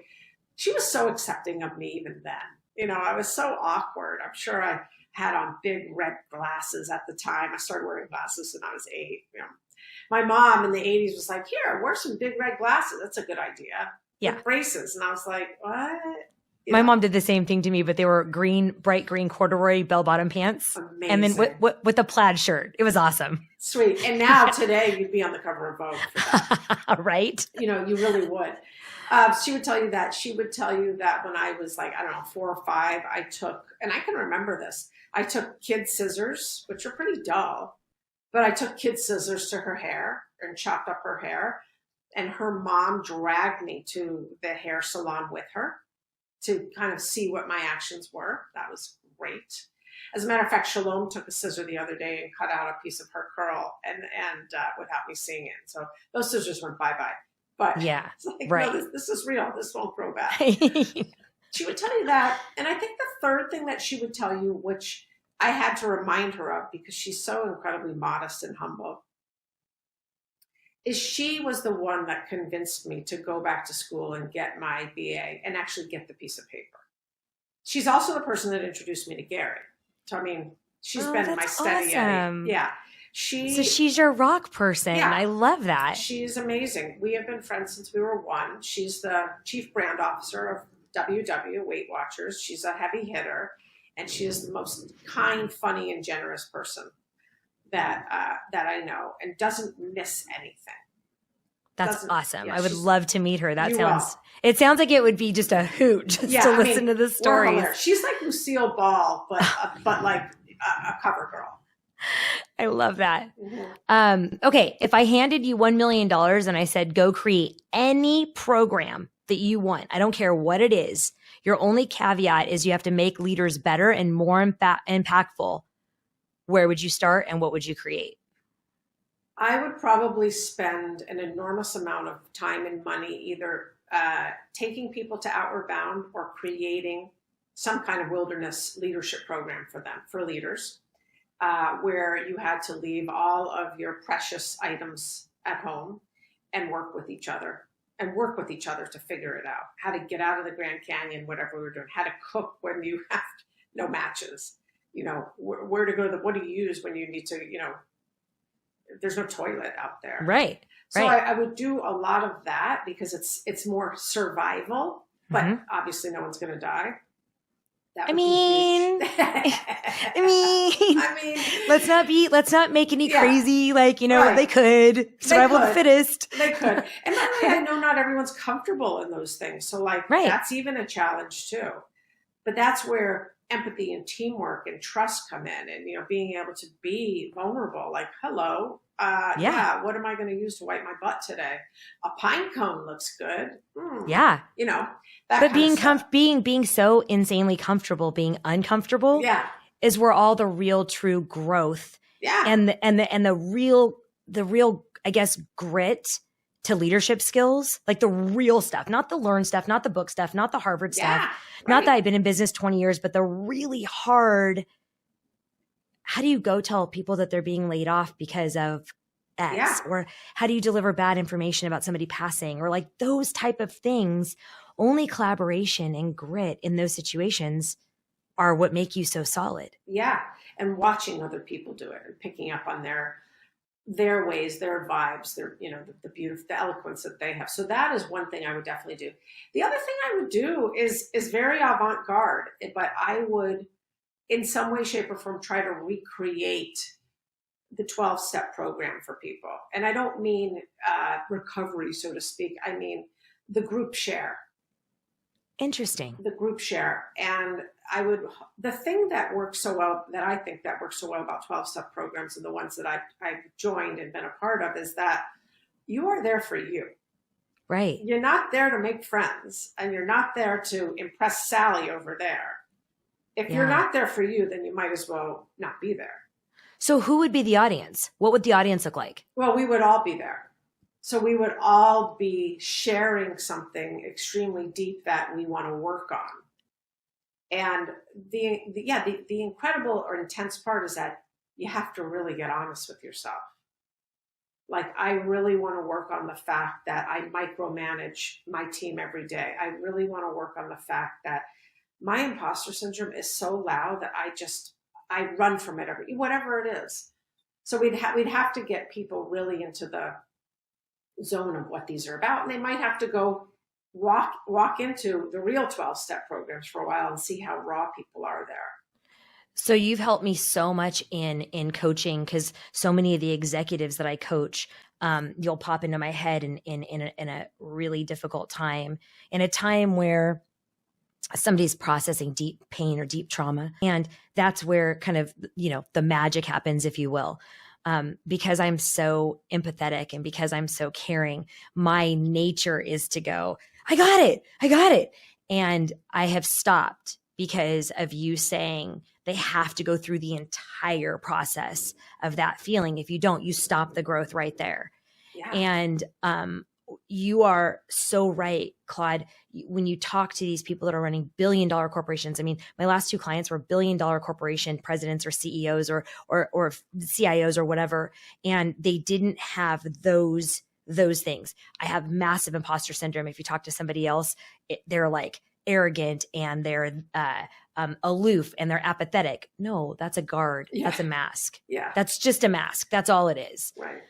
she was so accepting of me even then. You know, I was so awkward. I'm sure I had on big red glasses at the time. I started wearing glasses when I was 8. You know, my mom in the 80s was like, here, wear some big red glasses. That's a good idea. Yeah. With braces. And I was like, what? My mom did the same thing to me, but they were bright green corduroy bell-bottom pants. Amazing. And then with a plaid shirt. It was awesome. Sweet. And now today you'd be on the cover of Vogue for that. Right? You know, you really would. She would tell you that. She would tell you that when I was like, I don't know, 4 or 5, I took, and I can remember this, I took kid scissors, which are pretty dull, but I took kid scissors to her hair and chopped up her hair. And her mom dragged me to the hair salon with her to kind of see what my actions were. That was great. As a matter of fact, Shalom took a scissor the other day and cut out a piece of her curl and without me seeing it. So those scissors went bye-bye. But it's like, no, this is real. This won't grow back. She would tell you that. And I think the third thing that she would tell you, which I had to remind her of because she's so incredibly modest and humble, is she was the one that convinced me to go back to school and get my BA and actually get the piece of paper. She's also the person that introduced me to Gary. So, I mean, she's been my steady Eddie. Yeah. So she's your rock person. Yeah, I love that. She's amazing. We have been friends since we were 1. She's the chief brand officer of WW, Weight Watchers. She's a heavy hitter, and she is the most kind, funny, and generous person that I know, and doesn't miss anything. That's awesome. Yeah, I would love to meet her. It sounds like it would be just a hoot to listen to the stories. She's like Lucille Ball, but like a cover girl. I love that. Mm-hmm. Okay. If I handed you $1 million and I said, go create any program that you want, I don't care what it is. Your only caveat is you have to make leaders better and more impactful. where would you start and what would you create? I would probably spend an enormous amount of time and money either taking people to Outward Bound or creating some kind of wilderness leadership program for them, for leaders, where you had to leave all of your precious items at home and work with each other to figure it out, how to get out of the Grand Canyon, whatever we were doing, how to cook when you have no matches, where to go, what do you use when you need to, there's no toilet out there. Right. So right. I would do a lot of that because it's more survival, but obviously no one's going to die. I mean, let's not make any crazy, right. They could. Survival of the fittest. They could. And by the way, I know not everyone's comfortable in those things. So that's even a challenge too. But that's where empathy and teamwork and trust come in, and, being able to be vulnerable, like, hello, what am I going to use to wipe my butt today? A pine cone looks good. Yeah. But being so insanely comfortable, being uncomfortable is where all the real true growth and the real, I guess, grit to leadership skills, like the real stuff, not the learned stuff, not the book stuff, not the Harvard stuff, not that I've been in business 20 years, but the really hard, how do you go tell people that they're being laid off because of X, or how do you deliver bad information about somebody passing, or like those type of things? Only collaboration and grit in those situations are what make you so solid. Yeah. And watching other people do it and picking up on their ways, their vibes, their, the beautiful, the eloquence that they have. So that is one thing I would definitely do. The other thing I would do is very avant-garde, but I would, in some way, shape, or form, try to recreate the 12-step program for people. And I don't mean recovery, so to speak. I mean the group share. Interesting. The group share. And the thing that works so well, that I think that works so well about 12-step programs and the ones that I've joined and been a part of, is that you are there for you. Right. You're not there to make friends, and you're not there to impress Sally over there. If you're not there for you, then you might as well not be there. So who would be the audience? What would the audience look like? Well, we would all be there. So we would all be sharing something extremely deep that we want to work on. And the incredible or intense part is that you have to really get honest with yourself. Like, I really want to work on the fact that I micromanage my team every day. I really want to work on the fact that my imposter syndrome is so loud that I run from it whatever it is. So we'd have to get people really into the zone of what these are about. And they might have to go walk into the real 12-step programs for a while and see how raw people are there. So you've helped me so much in coaching, because so many of the executives that I coach, you'll pop into my head in a really difficult time, in a time where somebody's processing deep pain or deep trauma. And that's where kind of, the magic happens, if you will. Because I'm so empathetic and because I'm so caring, my nature is to go, I got it. And I have stopped because of you saying they have to go through the entire process of that feeling. If you don't, you stop the growth right there. Yeah. And you are so right, Claude. When you talk to these people that are running billion-dollar corporations, I mean, my last two clients were billion-dollar corporation presidents or CEOs or CIOs or whatever, and they didn't have those things. I have massive imposter syndrome. If you talk to somebody else, they're like arrogant and they're aloof and they're apathetic. No, that's a guard. Yeah. That's a mask. Yeah, that's just a mask. That's all it is. Right.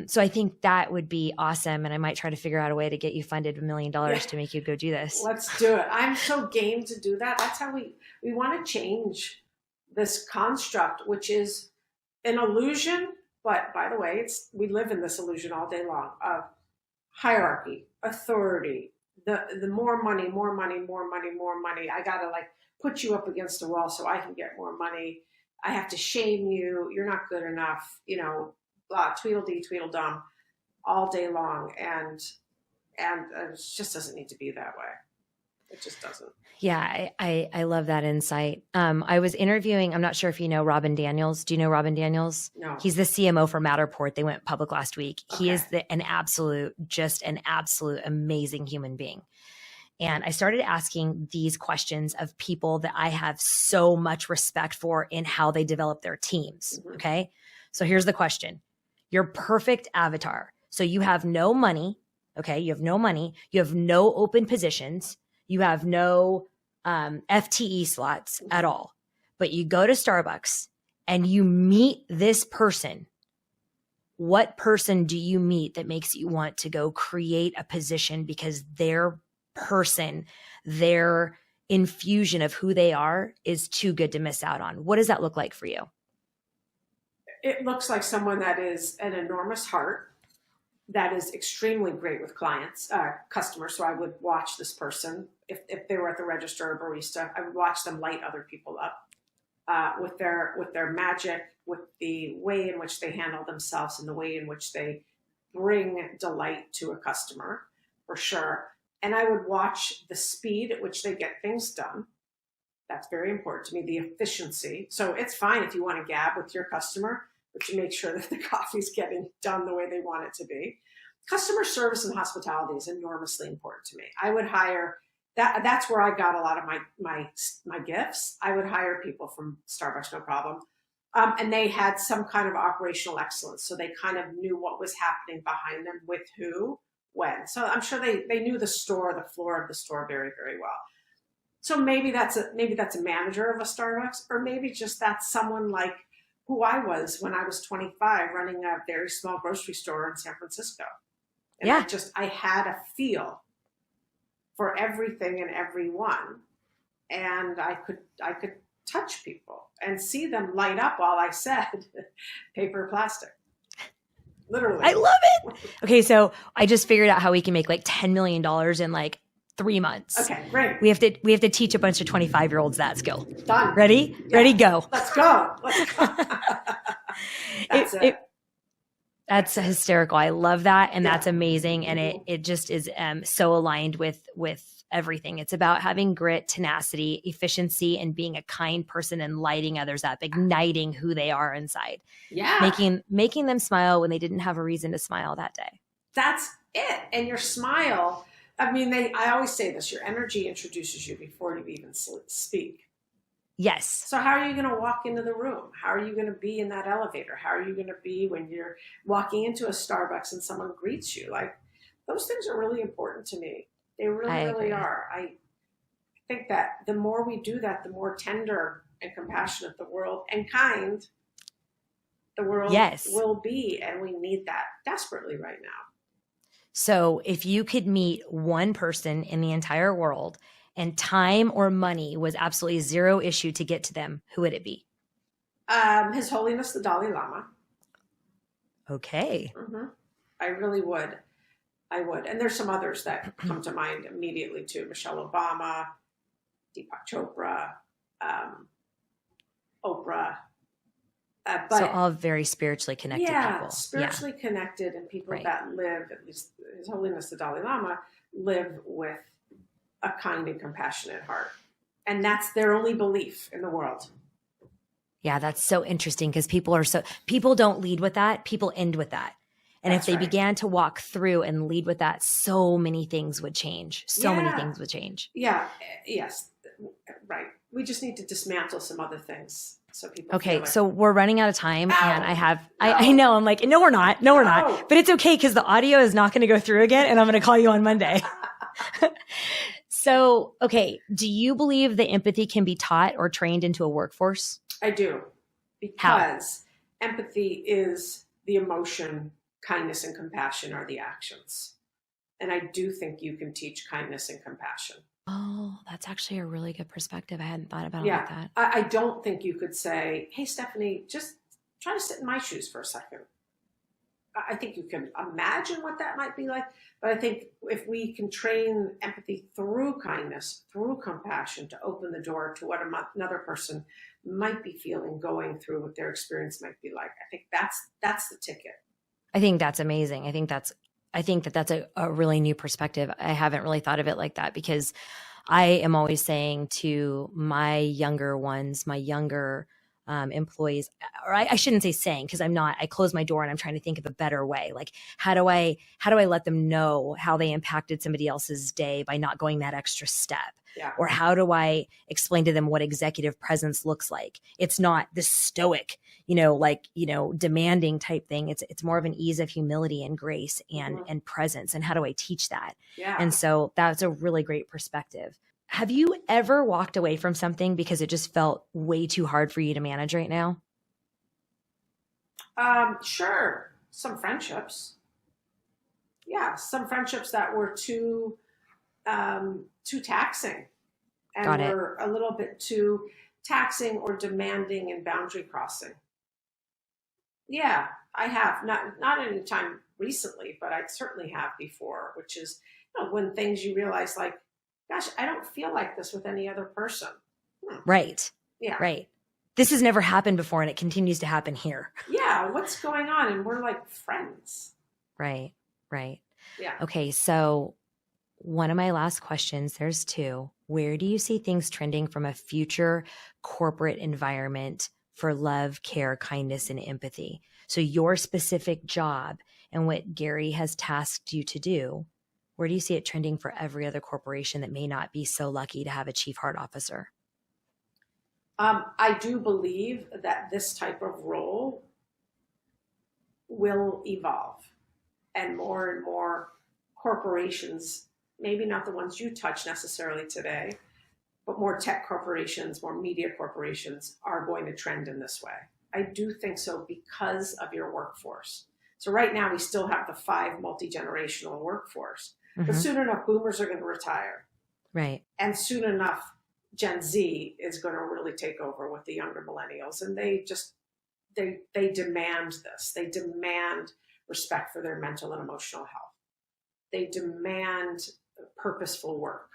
So I think that would be awesome. And I might try to figure out a way to get you funded $1 million to make you go do this. Let's do it. I'm so game to do that. That's how we want to change this construct, which is an illusion. But by the way, we live in this illusion all day long of hierarchy, authority, the more money. I got to put you up against a wall so I can get more money. I have to shame you. You're not good enough, blah, Tweedledee, Tweedledum, all day long. And it just doesn't need to be that way. It just doesn't. Yeah, I love that insight. I was interviewing, I'm not sure if you know Robin Daniels. Do you know Robin Daniels? No. He's the CMO for Matterport. They went public last week. Okay. He is an absolute amazing human being. And I started asking these questions of people that I have so much respect for in how they develop their teams. Mm-hmm. Okay. So here's the question. Your perfect avatar. So you have no money. Okay. You have no money. You have no open positions. You have no FTE slots at all. But you go to Starbucks and you meet this person. What person do you meet that makes you want to go create a position because their person, their infusion of who they are is too good to miss out on? What does that look like for you? It looks like someone that is an enormous heart, that is extremely great with clients, customers. So I would watch this person. If they were at the register or barista, I would watch them light other people up with their magic, with the way in which they handle themselves and the way in which they bring delight to a customer, for sure. And I would watch the speed at which they get things done. That's very important to me, the efficiency. So it's fine if you want to gab with your customer, but you make sure that the coffee's getting done the way they want it to be. Customer service and hospitality is enormously important to me. I would hire, that's where I got a lot of my gifts. I would hire people from Starbucks, no problem. And they had some kind of operational excellence. So they kind of knew what was happening behind them, with who, when. So I'm sure they knew the store, the floor of the store very, very well. So maybe that's a manager of a Starbucks, or maybe just that's someone like who I was when I was 25, running a very small grocery store in San Francisco. And yeah. I had a feel for everything and everyone. And I could touch people and see them light up while I said paper or plastic. Literally. I love it. Okay. So I just figured out how we can make like $10 million in like 3 months. Okay, great. We have to teach a bunch of 25-year-olds that skill. Done. Ready? Yeah. Ready, go. Let's go. That's hysterical. I love that. And that's amazing. And it just is so aligned with everything. It's about having grit, tenacity, efficiency, and being a kind person and lighting others up, igniting who they are inside. Yeah. Making them smile when they didn't have a reason to smile that day. That's it. And your smile, I mean, I always say this, your energy introduces you before you even speak. Yes. So how are you going to walk into the room? How are you going to be in that elevator? How are you going to be when you're walking into a Starbucks and someone greets you? Like, those things are really important to me. They really are. I think that the more we do that, the more tender and compassionate the world and kind the world will be. And we need that desperately right now. So if you could meet one person in the entire world and time or money was absolutely zero issue to get to them, who would it be? His Holiness the Dalai Lama. Okay. Mm-hmm. I really would. I would. And there's some others that come to mind immediately too. Michelle Obama, Deepak Chopra, Oprah. But, so all very spiritually connected people. Spiritually connected, and people that live, at least His Holiness the Dalai Lama, live with a kind and compassionate heart. And that's their only belief in the world. Yeah, that's so interesting because people don't lead with that. People end with that. And if they began to walk through and lead with that, so many things would change. Many things would change. Yeah. Yes. Right. We just need to dismantle some other things. So people so we're running out of time. And I know, I'm like, no, we're not. But it's okay because the audio is not going to go through again. And I'm going to call you on Monday. So, do you believe that empathy can be taught or trained into a workforce? I do. Because empathy is the emotion, kindness and compassion are the actions. And I do think you can teach kindness and compassion. Oh, that's actually a really good perspective. I hadn't thought about it like that. I don't think you could say, hey, Stephynie, just try to sit in my shoes for a second. I think you can imagine what that might be like. But I think if we can train empathy through kindness, through compassion, to open the door to what another person might be feeling, going through, what their experience might be like, I think that's the ticket. I think that's amazing. I think that's I think that that's a really new perspective. I haven't really thought of it like that, because I am always saying to my younger ones, my younger employees, or I shouldn't say saying, because I'm not, I close my door and I'm trying to think of a better way. Like, how do I let them know how they impacted somebody else's day by not going that extra step? Yeah. Or how do I explain to them what executive presence looks like? It's not this stoic, demanding type thing. It's more of an ease of humility and grace and presence. And how do I teach that? Yeah. And so that's a really great perspective. Have you ever walked away from something because it just felt way too hard for you to manage right now? Sure. Some friendships. Yeah. Some friendships that were too taxing and were a little bit too taxing or demanding and boundary crossing. Yeah, I have. Not any time recently, but I certainly have before, which is, when things you realize, like, gosh, I don't feel like this with any other person. Right. Yeah. Right. This has never happened before, and it continues to happen here. Yeah. What's going on? And we're like friends. Right. Right. Yeah. Okay. So one of my last questions, there's two. Where do you see things trending from a future corporate environment for love, care, kindness, and empathy? So your specific job and what Gary has tasked you to do, where do you see it trending for every other corporation that may not be so lucky to have a chief heart officer? I do believe that this type of role will evolve, and more corporations, maybe not the ones you touch necessarily today, but more tech corporations, more media corporations are going to trend in this way. I do think so because of your workforce. So right now we still have the 5 multi-generational workforce, but soon enough boomers are going to retire. Right. And soon enough Gen Z is going to really take over with the younger millennials. And they demand this. They demand respect for their mental and emotional health. They demand purposeful work.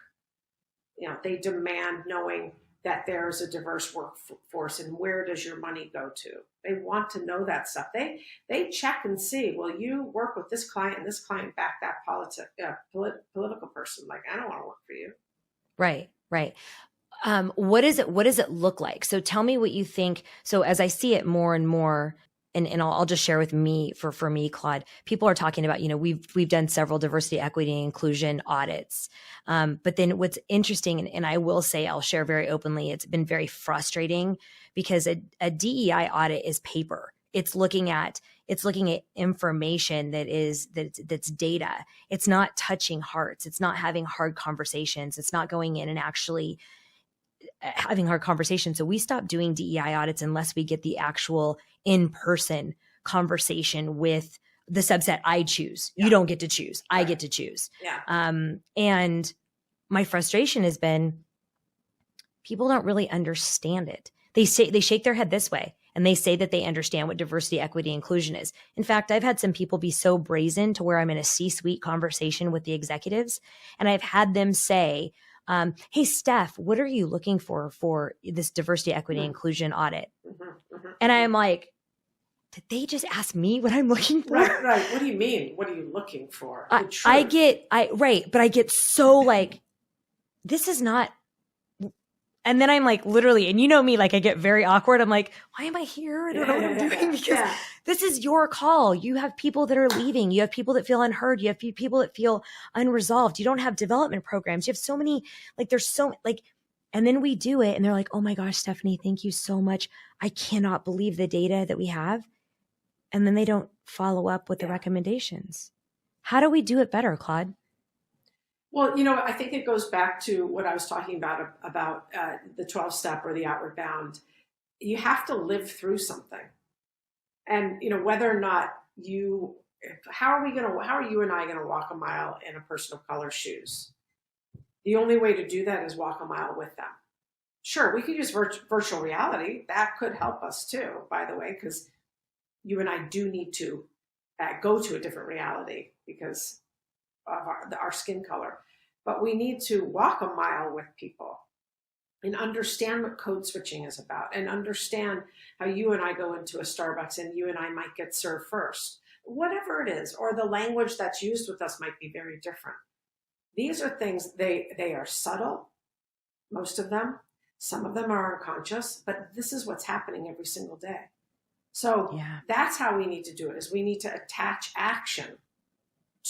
They demand knowing that there's a diverse workforce and where does your money go to. They want to know that stuff. They check and see, will you work with this client and this client back that political person? Like, I don't want to work for you. Right, right. What does it look like? So tell me what you think. So as I see it more and more, and I'll just share with me, for me, Claude, people are talking about, we've done several diversity, equity, and inclusion audits. But then what's interesting, and I will say, I'll share very openly, it's been very frustrating because a DEI audit is paper. It's looking at information that's data. It's not touching hearts. It's not having hard conversations. It's not going in and actually having hard conversations. So we stop doing DEI audits unless we get the actual in-person conversation with the subset I choose. Yeah. You don't get to choose. Right. I get to choose. Yeah. And my frustration has been people don't really understand it. They shake their head this way and they say that they understand what diversity, equity, inclusion is. In fact, I've had some people be so brazen to where I'm in a C-suite conversation with the executives and I've had them say, hey, Steph, what are you looking for this diversity, equity, inclusion audit? And I'm like, did they just ask me what I'm looking for? Right. What do you mean? What are you looking for? But I get so like, this is not. And then I'm like, literally, and you know me, like I get very awkward. I'm like, why am I here? I don't know what I'm doing because this is your call. You have people that are leaving. You have people that feel unheard. You have people that feel unresolved. You don't have development programs. You have so many, and then we do it and they're like, oh my gosh, Stephynie, thank you so much. I cannot believe the data that we have. And then they don't follow up with the recommendations. How do we do it better, Claude? Well, I think it goes back to what I was talking about the 12-step or the outward bound. You have to live through something. And, whether or not how are you and I going to walk a mile in a person of color's shoes? The only way to do that is walk a mile with them. Sure, we could use virtual reality. That could help us too, by the way, because you and I do need to go to a different reality because of our skin color. But we need to walk a mile with people and understand what code switching is about and understand how you and I go into a Starbucks and you and I might get served first. whatever it is, or the language that's used with us might be very different. These are things, they are subtle, most of them. Some of them are unconscious, but this is what's happening every single day. So that's how we need to do it, is we need to attach action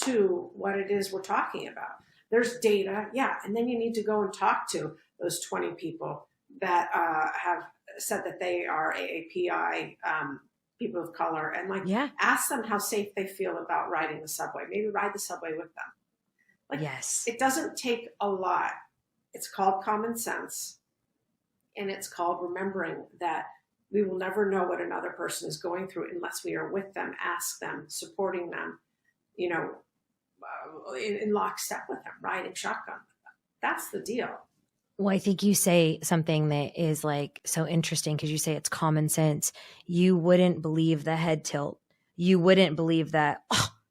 to what it is we're talking about. There's data, and then you need to go and talk to those 20 people that have said that they are AAPI people of color, and ask them how safe they feel about riding the subway. Maybe ride the subway with them. It doesn't take a lot. It's called common sense. And it's called remembering that we will never know what another person is going through unless we are with them, ask them, supporting them, in lockstep with them, riding shotgun with them. That's the deal. Well, I think you say something that is like so interesting, because you say it's common sense. You wouldn't believe the head tilt. You wouldn't believe that,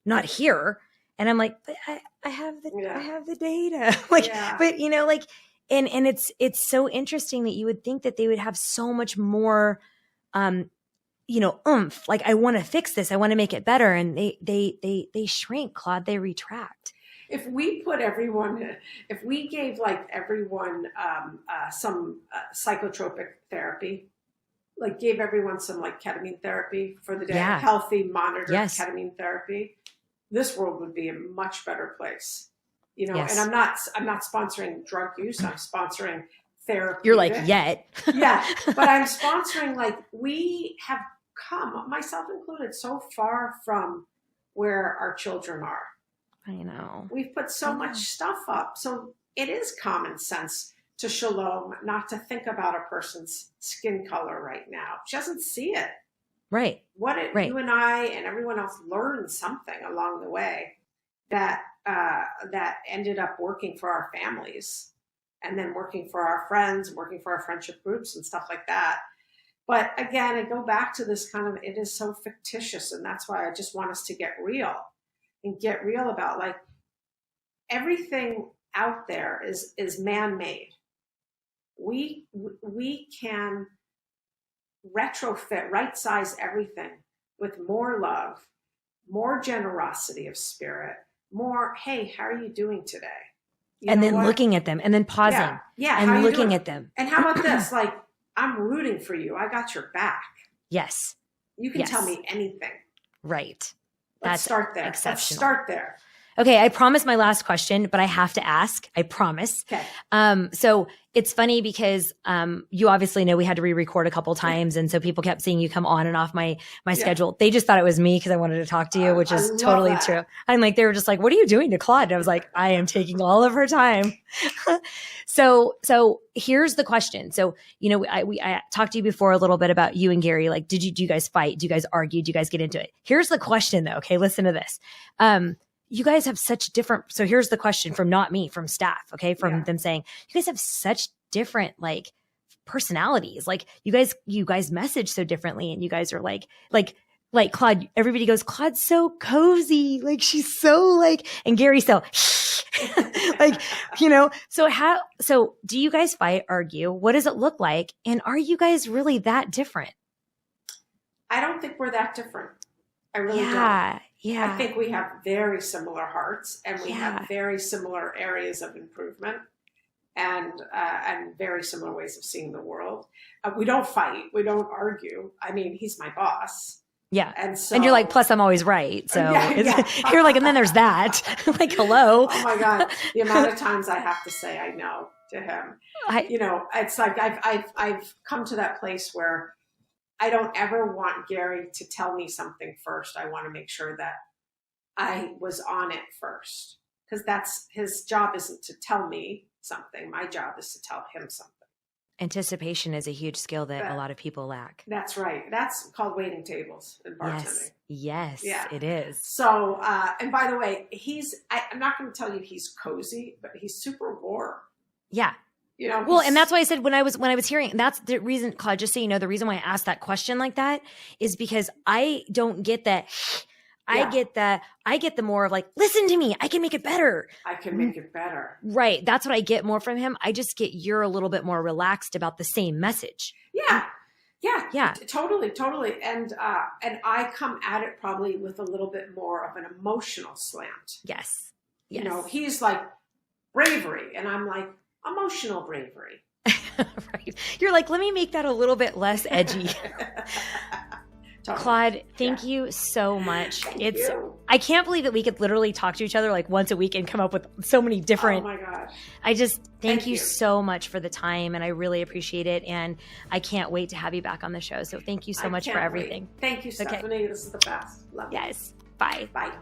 not here. And I'm like, but I have the data. But and it's so interesting that you would think that they would have so much more, oomph. Like, I want to fix this. I want to make it better. And they shrink, Claude. They retract. If we gave everyone some psychotropic therapy, gave everyone some ketamine therapy for the day, healthy monitored ketamine therapy, this world would be a much better place. And I'm not sponsoring drug use. I'm sponsoring therapy. You're like, yet. But I'm sponsoring, we have come, myself included, so far from where our children are. I know. We've put so much stuff up. So it is common sense to Shalom not to think about a person's skin color right now. She doesn't see it. Right. You and I and everyone else learned something along the way that ended up working for our families, and then working for our friends, working for our friendship groups and stuff like that. But again, I go back to this it is so fictitious. And that's why I just want us to get real about everything out there is man-made. We can retrofit, right size everything with more love, more generosity of spirit, more, hey, how are you doing today? And then looking at them, and then pausing. And looking at them. And how about this? I'm rooting for you. I got your back. Yes. You can tell me anything. Right. Let's start there. Exceptional. Let's start there. Okay, I promise my last question, but I have to ask. I promise. Okay. So it's funny because you obviously know we had to re-record a couple times, and so people kept seeing you come on and off my schedule. They just thought it was me because I wanted to talk to you, which is totally true. I'm like, they were just like, "What are you doing to Claude?" And I was like, "I am taking all of her time." So here's the question. So I talked to you before a little bit about you and Gary. Like, do you guys fight? Do you guys argue? Do you guys get into it? Here's the question, though. Okay, listen to this. You guys have such different, so here's the question from not me, from staff, okay? From them saying, you guys have such different personalities. You guys message so differently, and you guys are like Claude, everybody goes, Claude's so cozy. She's so and Gary's so so do you guys fight, argue? What does it look like? And are you guys really that different? I don't think we're that different. I really don't. Yeah. I think we have very similar hearts, and we have very similar areas of improvement, and very similar ways of seeing the world. We don't fight. We don't argue. I mean, he's my boss. Yeah. And you're like, plus I'm always right. So you're like, and then there's that. Hello. Oh my God. The amount of times I have to say I know to him. It's like I've come to that place where I don't ever want Gary to tell me something first. I want to make sure that I was on it first, because that's his job, isn't to tell me something. My job is to tell him something. Anticipation is a huge skill that a lot of people lack. That's right. That's called waiting tables in bartending. Yes, it is. So, and by the way, I'm not going to tell you he's cozy, but he's super warm. Yeah. Well, and that's why I said when I was hearing, that's the reason, Claude, just so you know, the reason why I asked that question like that is because I don't get that. I get the more of listen to me. I can make it better. I can make it better. Right. That's what I get more from him. I just get you're a little bit more relaxed about the same message. Yeah. Yeah. Totally. And I come at it probably with a little bit more of an emotional slant. Yes. You know, he's like bravery, and I'm like emotional bravery. Right. You're like, let me make that a little bit less edgy. Totally. Claude, thank you so much. I can't believe that we could literally talk to each other like once a week and come up with so many different. Oh my gosh. I just thank you so much for the time, and I really appreciate it. And I can't wait to have you back on the show. So thank you so much for everything. Thank you, Stephynie. This is the best. Love you. Yes. Bye. Bye.